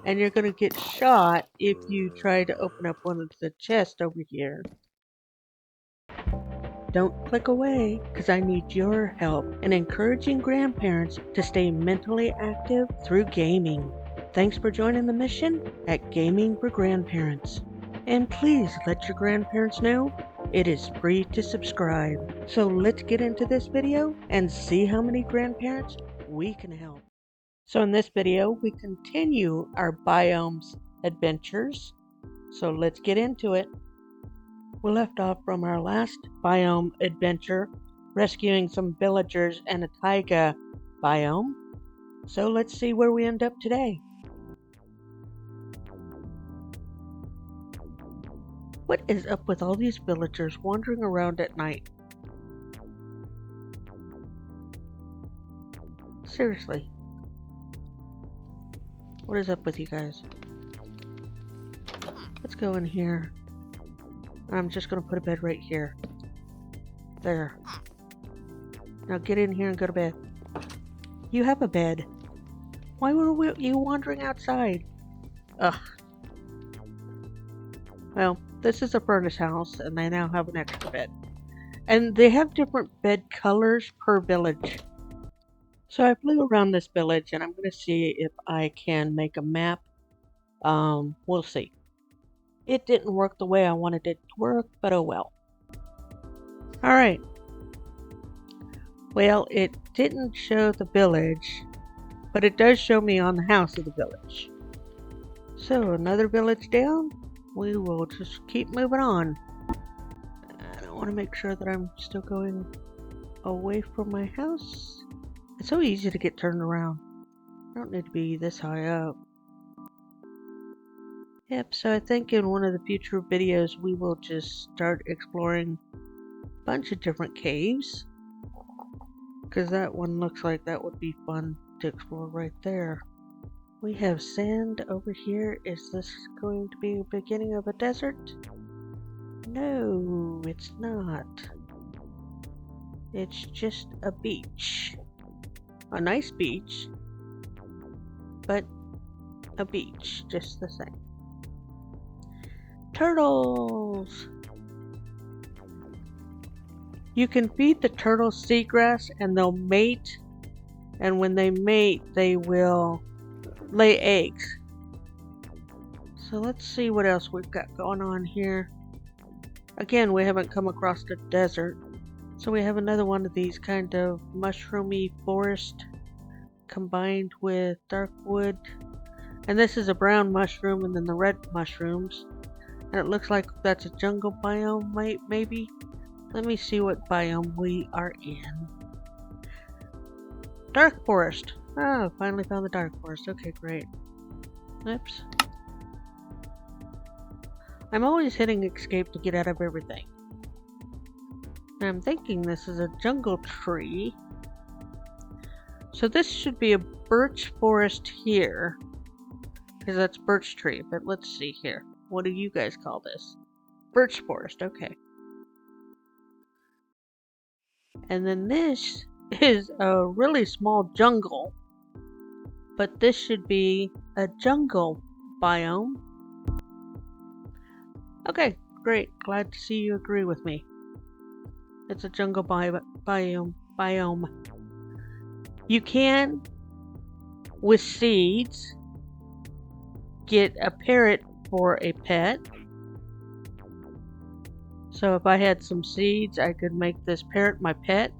and you're going to get shot if you try to open up one of the chests over here. Don't click away, because I need your help in encouraging grandparents to stay mentally active through gaming. Thanks for joining the mission at Gaming for Grandparents. And please let your grandparents know it is free to subscribe. So let's get into this video and see how many grandparents we can help. So in this video, we continue our biomes adventures. So let's get into it. We left off from our last biome adventure, rescuing some villagers in a taiga biome. So let's see where we end up today. What is up with all these villagers wandering around at night? Seriously. What is up with you guys? Let's go in here. I'm just going to put a bed right here. There. Now get in here and go to bed. You have a bed. Why were you wandering outside? Ugh. Well, this is a furnace house, and they now have an extra bed. And they have different bed colors per village. So I flew around this village, and I'm going to see if I can make a map. We'll see. It didn't work the way I wanted it to work, but oh well. Alright. Well, it didn't show the village, but it does show me on the house of the village. So, another village down. We will just keep moving on. I want to make sure that I'm still going away from my house. It's so easy to get turned around. I don't need to be this high up. Yep, so I think in one of the future videos we will just start exploring a bunch of different caves. Because that one looks like that would be fun to explore right there. We have sand over here. Is this going to be the beginning of a desert? No, it's not. It's just a beach. A nice beach, but a beach just the same. Turtles! You can feed the turtles seagrass and they'll mate, and when they mate they will lay eggs. So let's see what else we've got going on here. Again, we haven't come across the desert, so we have another one of these kind of mushroomy forest combined with dark wood, and this is a brown mushroom and then the red mushrooms. And it looks like that's a jungle biome, maybe? Let me see what biome we are in. Dark forest. Oh, finally found the dark forest. Okay, great. Oops. I'm always hitting escape to get out of everything. I'm thinking this is a jungle tree. So this should be a birch forest here. Because that's birch tree, but let's see here. What do you guys call this? Birch forest, okay. And then this is a really small jungle. But this should be a jungle biome. Okay, great. Glad to see you agree with me. It's a jungle biome. You can, with seeds, get a parrot for a pet. So if I had some seeds, I could make this parrot my pet.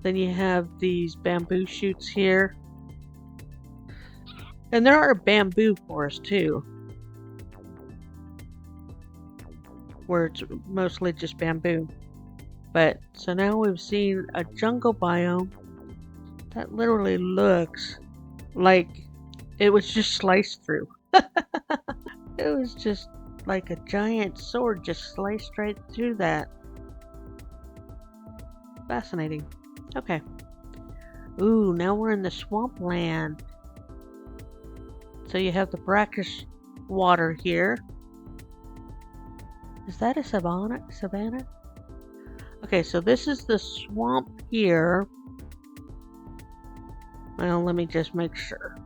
Then you have these bamboo shoots here. And there are bamboo forests too, where it's mostly just bamboo. But, so now we've seen a jungle biome that literally looks like it was just sliced through. It was just like a giant sword just sliced right through that. Fascinating. Okay. Ooh, now we're in the swampland. So you have the brackish water here. Is that a savanna? Okay, so this is the swamp here. Well, let me just make sure.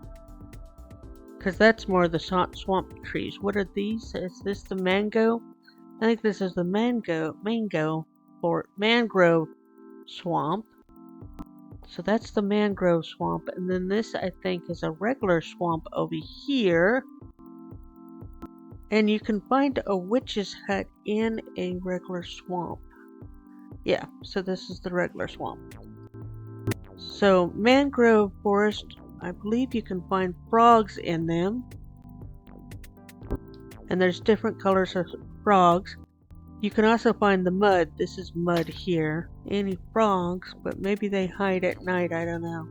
Because that's more of the swamp trees. What are these? Is this the mango? I think this is the mangrove swamp. So that's the mangrove swamp. And then this, I think, is a regular swamp over here. And you can find a witch's hut in a regular swamp. Yeah, so this is the regular swamp. So mangrove forest, I believe you can find frogs in them. And there's different colors of frogs. You can also find the mud. This is mud here. Any frogs, but maybe they hide at night. I don't know.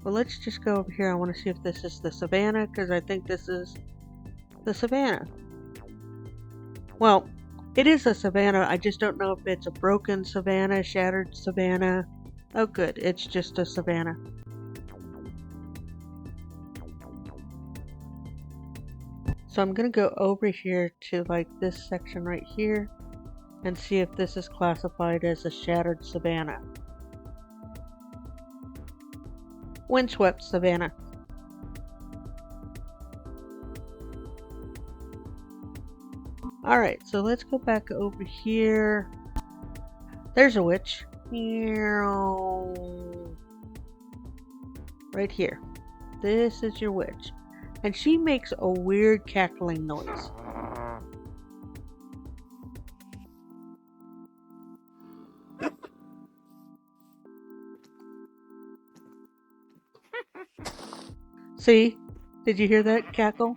Well, let's just go over here. I want to see if this is the savanna, because I think this is the savanna. Well, it is a savanna. I just don't know if it's a broken savanna, shattered savanna. Oh, good. It's just a savanna. So I'm going to go over here to like this section right here and see if this is classified as a shattered savanna. Windswept savanna. Alright, so let's go back over here. There's a witch. Right here. This is your witch. And she makes a weird cackling noise. See? Did you hear that cackle?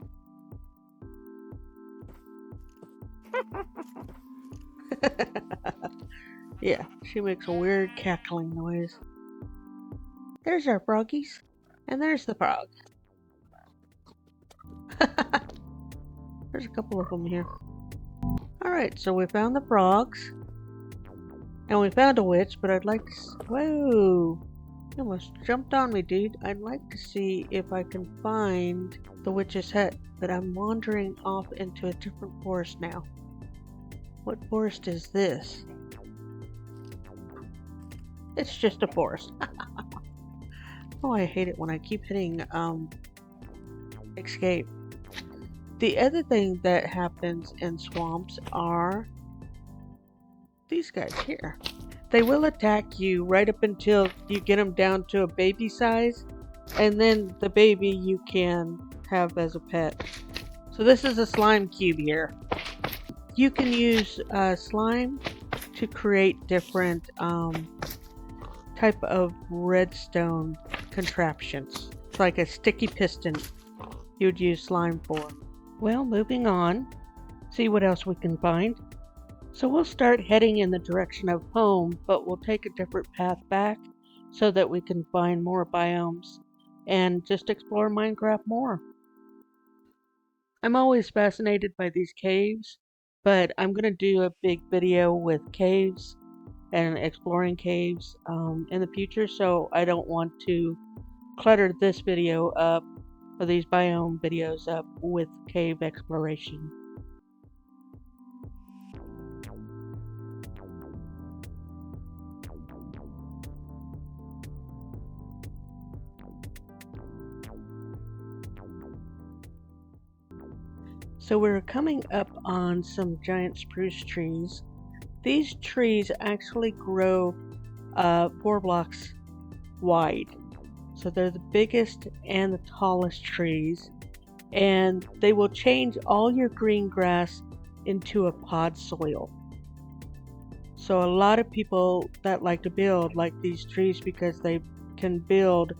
Yeah, she makes a weird cackling noise. There's our froggies. And there's the frog. There's a couple of them here. Alright, so we found the frogs. And we found a witch, but I'd like to... Whoa! You almost jumped on me, dude. I'd like to see if I can find the witch's hut, but I'm wandering off into a different forest now. What forest is this? It's just a forest. Oh, I hate it when I keep hitting escape. The other thing that happens in swamps are these guys here. They will attack you right up until you get them down to a baby size, and then the baby you can have as a pet. So this is a slime cube here. You can use slime to create different type of redstone contraptions. It's like a sticky piston you would use slime for. Well, moving on. See what else we can find. So we'll start heading in the direction of home, but we'll take a different path back so that we can find more biomes and just explore Minecraft more. I'm always fascinated by these caves, but I'm going to do a big video with caves and exploring caves in the future, so I don't want to clutter this video up, or these biome videos up, with cave exploration. So we're coming up on some giant spruce trees. These trees actually grow 4 blocks wide. So they're the biggest and the tallest trees. And they will change all your green grass into a pod soil. So a lot of people that like to build like these trees because they can build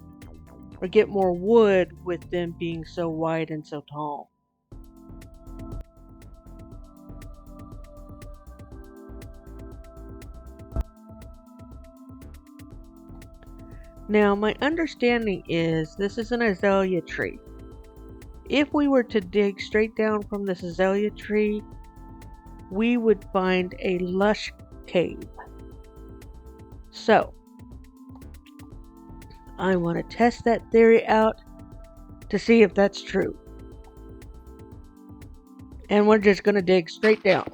or get more wood with them being so wide and so tall. Now, my understanding is this is an azalea tree. If we were to dig straight down from this azalea tree, we would find a lush cave. So, I want to test that theory out to see if that's true. And we're just going to dig straight down.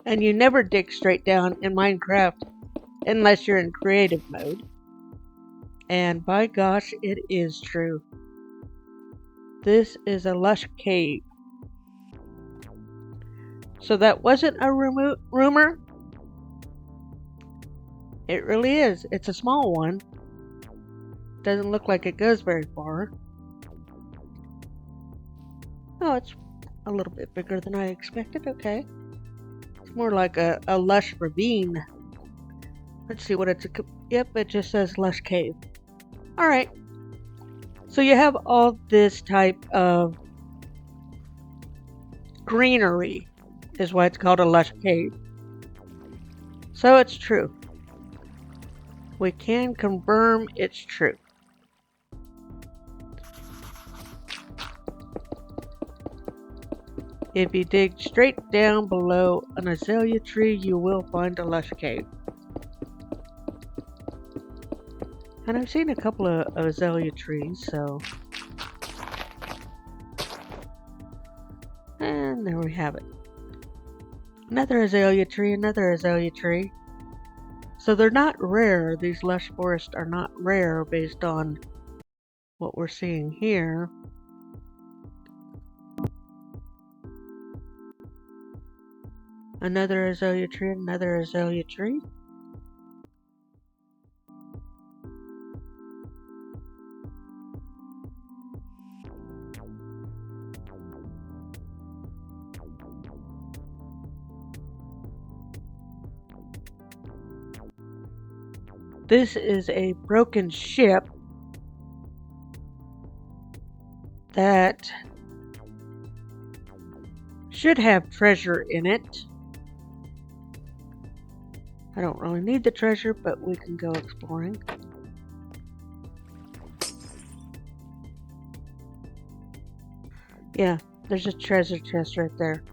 And you never dig straight down in Minecraft unless you're in creative mode. And by gosh, it is true. This is a lush cave. So that wasn't a rumor. It really is. It's a small one. Doesn't look like it goes very far. Oh, it's a little bit bigger than I expected. Okay. It's more like a lush ravine. Let's see what it's. Yep, it just says lush cave. Alright. So you have all this type of greenery, is why it's called a lush cave. So it's true. We can confirm it's true. If you dig straight down below an azalea tree, you will find a lush cave. And I've seen a couple of azalea trees, so... And there we have it. Another azalea tree, another azalea tree. So they're not rare. These lush forests are not rare based on what we're seeing here. Another azalea tree, another azalea tree. This is a broken ship that should have treasure in it. I don't really need the treasure, but we can go exploring. Yeah, there's a treasure chest right there.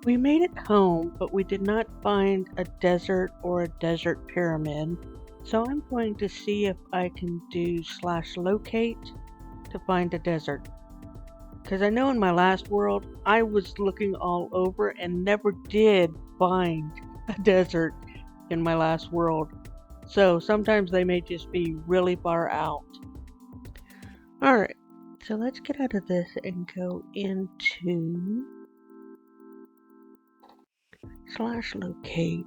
We made it home, but we did not find a desert or a desert pyramid. So I'm going to see if I can do /locate to find a desert. Because I know in my last world, I was looking all over and never did find a desert in my last world. So sometimes they may just be really far out. Alright, so let's get out of this and go into /locate.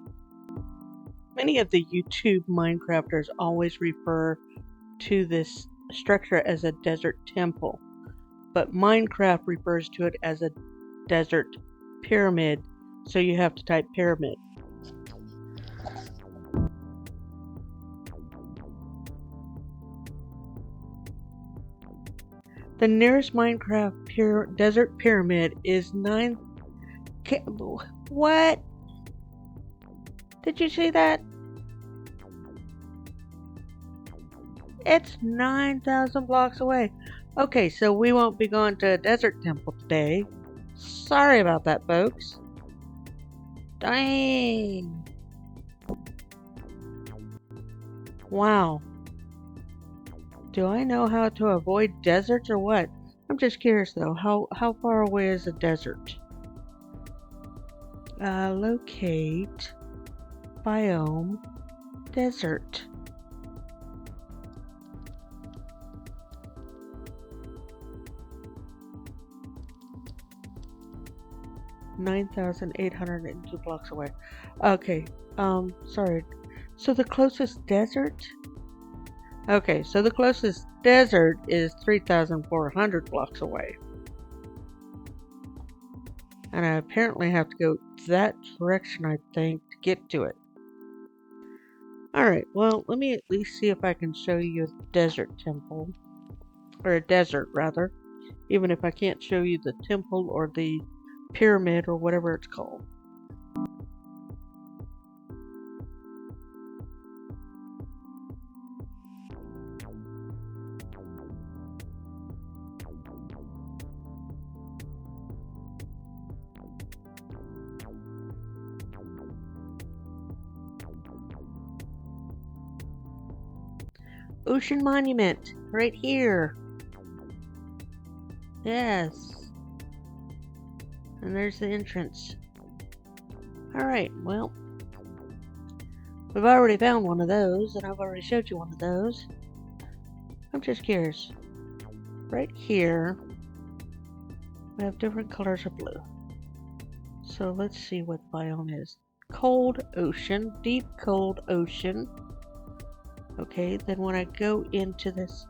Many of the YouTube Minecrafters always refer to this structure as a desert temple, but Minecraft refers to it as a desert pyramid, so you have to type pyramid. The nearest Minecraft desert pyramid is 9... What? Did you see that? It's 9,000 blocks away. Okay, so we won't be going to a desert temple today. Sorry about that, folks. Dang. Wow. Do I know how to avoid deserts or what? I'm just curious though. How far away is a desert? Locate biome desert. (9,802 blocks away. Okay, sorry. So the closest desert? Okay, so the closest desert is 3,400 blocks away. And I apparently have to go that direction, I think, to get to it. Alright, well, let me at least see if I can show you a desert temple. Or a desert, rather. Even if I can't show you the temple or the pyramid or whatever it's called. ocean monument right here. Yes. And there's the entrance. Alright, well, we've already found one of those, and I've already showed you one of those. I'm just curious. Right here, we have different colors of blue. So let's see what biome is. Cold ocean, deep cold ocean. Okay, then when I go into this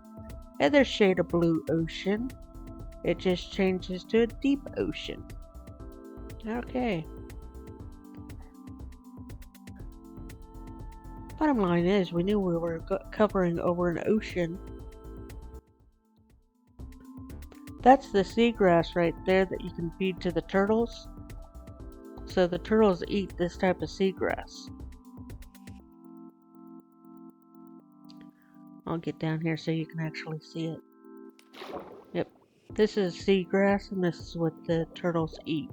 other shade of blue ocean, it just changes to a deep ocean. Okay. Bottom line is, we knew we were covering over an ocean. That's the seagrass right there that you can feed to the turtles. So the turtles eat this type of seagrass. I'll get down here so you can actually see it. Yep, this is seagrass, and this is what the turtles eat.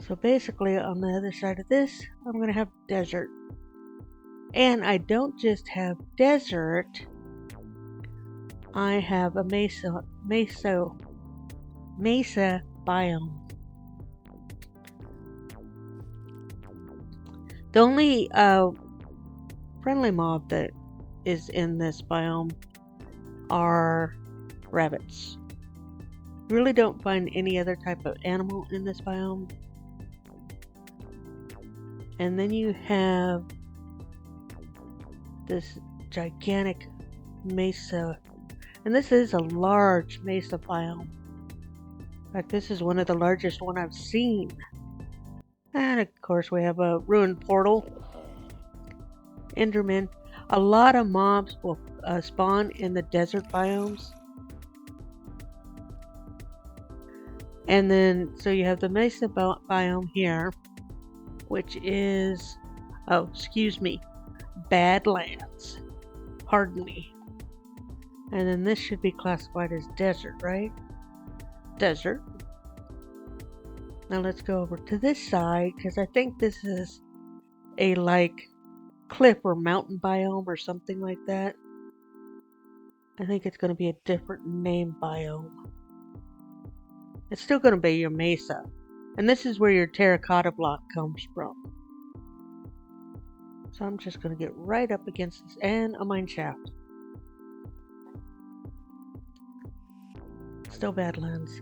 So basically, on the other side of this, I'm going to have desert. And I don't just have desert, I have a mesa biome. The only friendly mob that is in this biome are rabbits. You really don't find any other type of animal in this biome. And then you have this gigantic mesa. And this is a large mesa biome. In fact, this is one of the largest one I've seen. And of course we have a ruined portal. Enderman. A lot of mobs will spawn in the desert biomes. And then, so you have the mesa biome here, which is, Badlands. Pardon me. And then this should be classified as desert, right? Desert. Now let's go over to this side, because I think this is a cliff or mountain biome or something like that. I think it's going to be a different name biome. It's still going to be your mesa. And this is where your terracotta block comes from. So I'm just going to get right up against this, and a mine shaft. Still Badlands.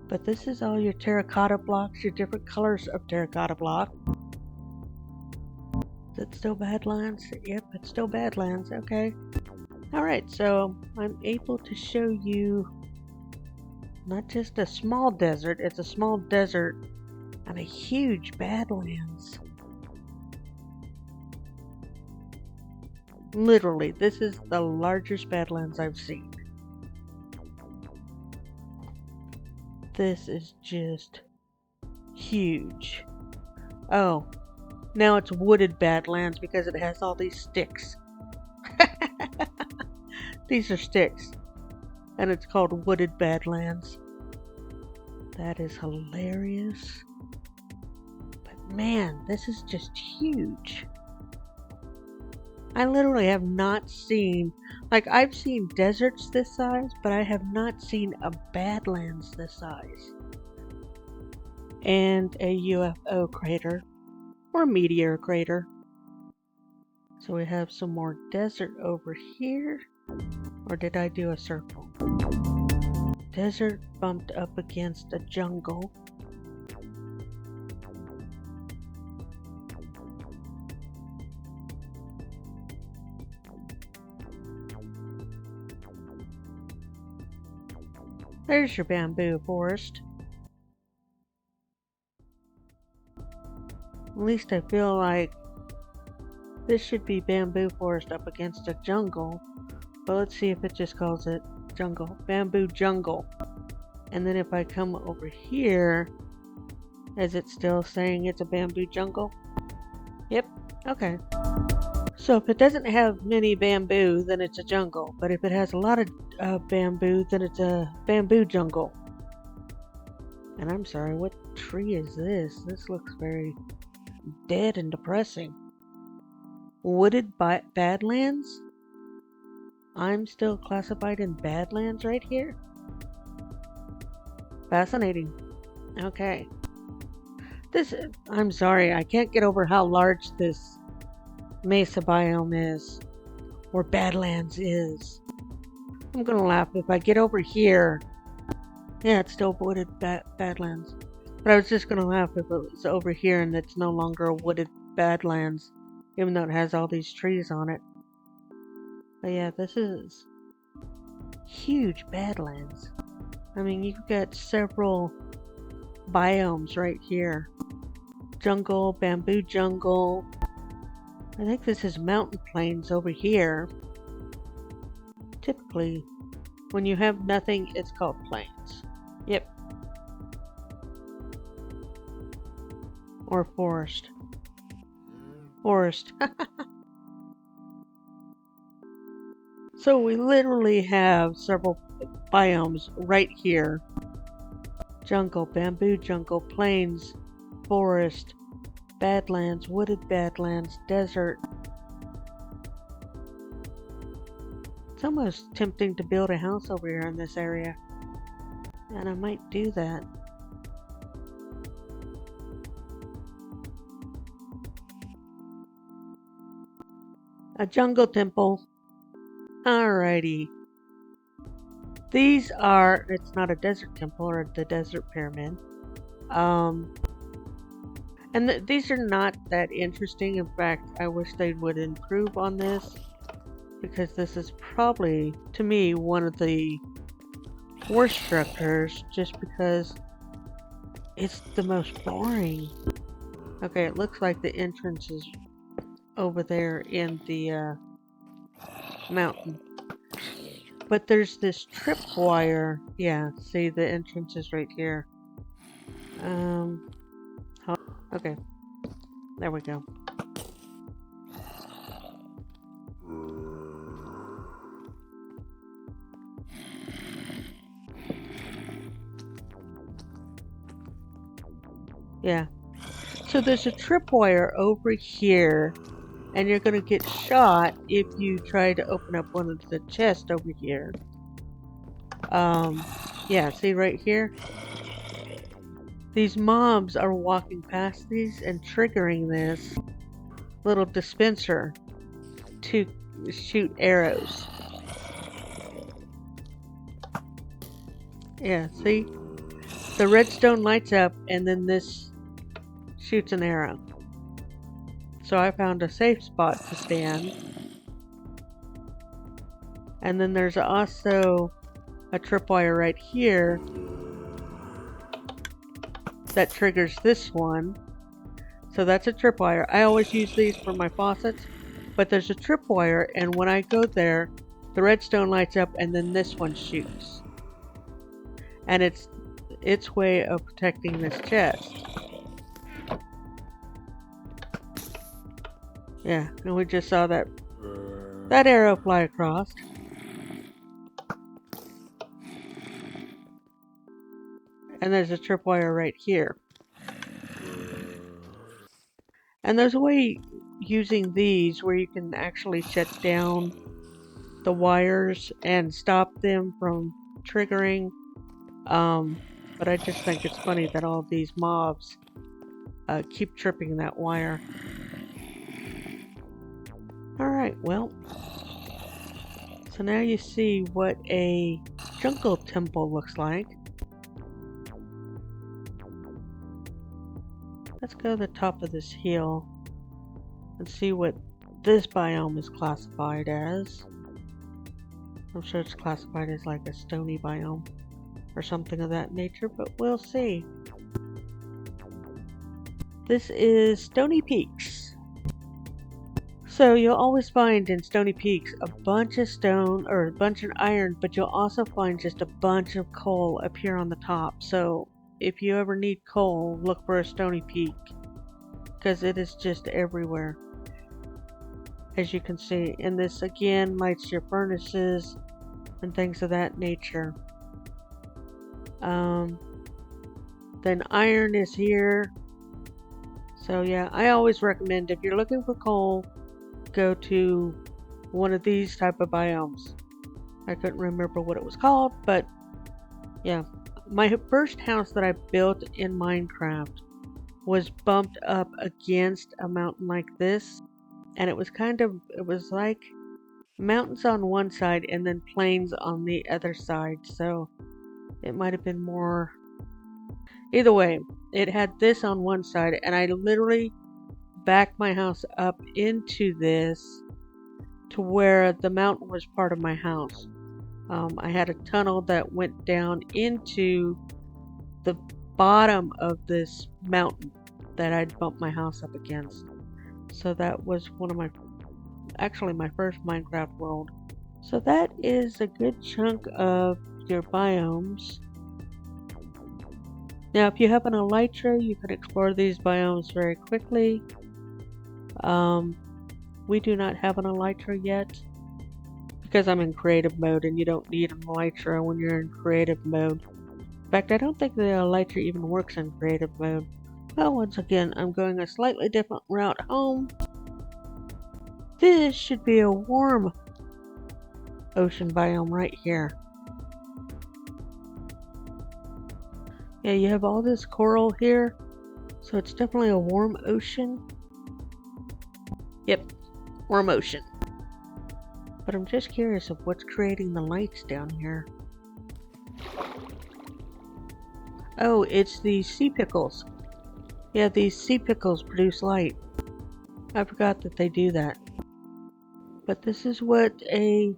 But this is all your terracotta blocks, your different colors of terracotta block. Is it still Badlands? Yep, it's still Badlands. Okay. Alright, so I'm able to show you not just a small desert, it's a small desert and a huge Badlands. Literally, this is the largest Badlands I've seen. This is just huge. Oh, now it's wooded Badlands because it has all these sticks. These are sticks. And it's called wooded Badlands. That is hilarious. But man, this is just huge. I literally have not seen, I've seen deserts this size, but I have not seen a Badlands this size. And a UFO crater, or meteor crater. So we have some more desert over here. Or did I do a circle? Desert bumped up against a jungle. There's your bamboo forest. At least I feel like this should be bamboo forest up against a jungle. But let's see if it just calls it jungle. Bamboo jungle. And then if I come over here, is it still saying it's a bamboo jungle? Yep. Okay. So if it doesn't have many bamboo, then it's a jungle. But if it has a lot of bamboo, then it's a bamboo jungle. And I'm sorry, what tree is this? This looks very dead and depressing. Wooded Badlands? I'm still classified in Badlands right here? Fascinating. Okay. I'm sorry, I can't get over how large this mesa biome is, or Badlands is. I'm gonna laugh if I get over here. Yeah, it's still wooded Badlands. But I was just gonna laugh if it was over here and it's no longer a wooded Badlands, even though it has all these trees on it. But yeah, this is huge Badlands. I mean, you've got several biomes right here. Jungle, bamboo jungle. I think this is mountain plains over here. Typically, when you have nothing, it's called plains. Yep. Or forest. Forest. So we literally have several biomes right here. Jungle, bamboo jungle, plains, forest, badlands, wooded badlands, desert. It's almost tempting to build a house over here in this area. And I might do that. A jungle temple. Alrighty. These are, it's not a desert temple or the desert pyramid. And these are not that interesting. In fact, I wish they would improve on this, because this is probably, to me, one of the worst structures, just because it's the most boring. Okay, it looks like the entrance is over there in the mountain. But there's this tripwire. Yeah, see, the entrance is right here. Okay. There we go. Yeah. So there's a tripwire over here, and you're going to get shot if you try to open up one of the chests over here. Yeah, see right here? These mobs are walking past these and triggering this little dispenser to shoot arrows. Yeah, see? The redstone lights up and then this shoots an arrow. So I found a safe spot to stand. And then there's also a tripwire right here that triggers this one. So that's a tripwire. I always use these for my faucets, but there's a tripwire, and when I go there, the redstone lights up and then this one shoots. And it's its way of protecting this chest. Yeah, and we just saw that arrow fly across. And there's a tripwire right here. And there's a way using these where you can actually shut down the wires and stop them from triggering. But I just think it's funny that all these mobs keep tripping that wire. Alright, well. So now you see what a jungle temple looks like. Let's go to the top of this hill and see what this biome is classified as. I'm sure it's classified as like a stony biome or something of that nature, but we'll see. This is Stony Peaks. So you'll always find in Stony Peaks a bunch of stone or a bunch of iron, but you'll also find just a bunch of coal up here on the top. So if you ever need coal, look for a Stony Peak, because it is just everywhere. as you can see. And this again lights your furnaces and things of that nature. Then iron is here. So yeah, I always recommend if you're looking for coal, go to one of these type of biomes. I couldn't remember what it was called, but yeah. My first house that I built in Minecraft was bumped up against a mountain like this, and it was like mountains on one side and then plains on the other side, so it might have been more. Either way, it had this on one side, and I literally backed my house up into this to where the mountain was part of my house. I had a tunnel that went down into the bottom of this mountain that I'd bumped my house up against. So that was my first Minecraft world. So that is a good chunk of your biomes. Now, if you have an elytra, you can explore these biomes very quickly. We do not have an elytra yet because I'm in creative mode, and you don't need an elytra when you're in creative mode. In fact, I don't think the elytra even works in creative mode. Well, once again, I'm going a slightly different route home. This should be a warm ocean biome right here. Yeah, you have all this coral here, so it's definitely a warm ocean. Yep, warm ocean. But I'm just curious of what's creating the lights down here. Oh, it's these sea pickles. Yeah, these sea pickles produce light. I forgot that they do that. But this is what a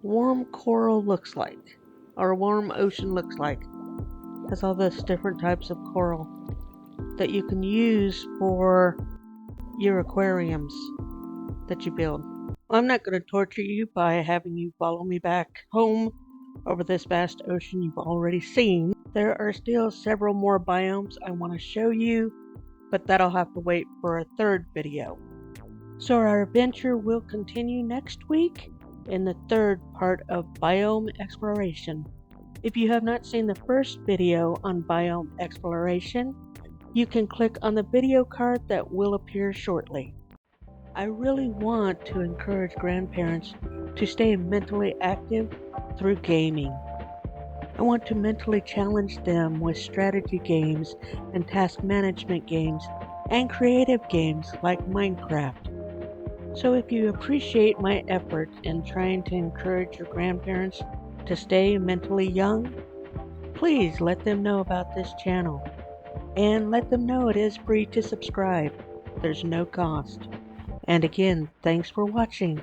warm coral looks like, or a warm ocean looks like. It has all this different types of coral that you can use for your aquariums that you build. I'm not going to torture you by having you follow me back home over this vast ocean you've already seen. There are still several more biomes I want to show you, but that'll have to wait for a third video. So our adventure will continue next week in the third part of Biome Exploration. If you have not seen the first video on Biome Exploration, you can click on the video card that will appear shortly. I really want to encourage grandparents to stay mentally active through gaming. I want to mentally challenge them with strategy games and task management games and creative games like Minecraft. So if you appreciate my effort in trying to encourage your grandparents to stay mentally young, please let them know about this channel. And let them know it is free to subscribe. There's no cost. And again, thanks for watching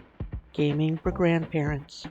Gaming for Grandparents.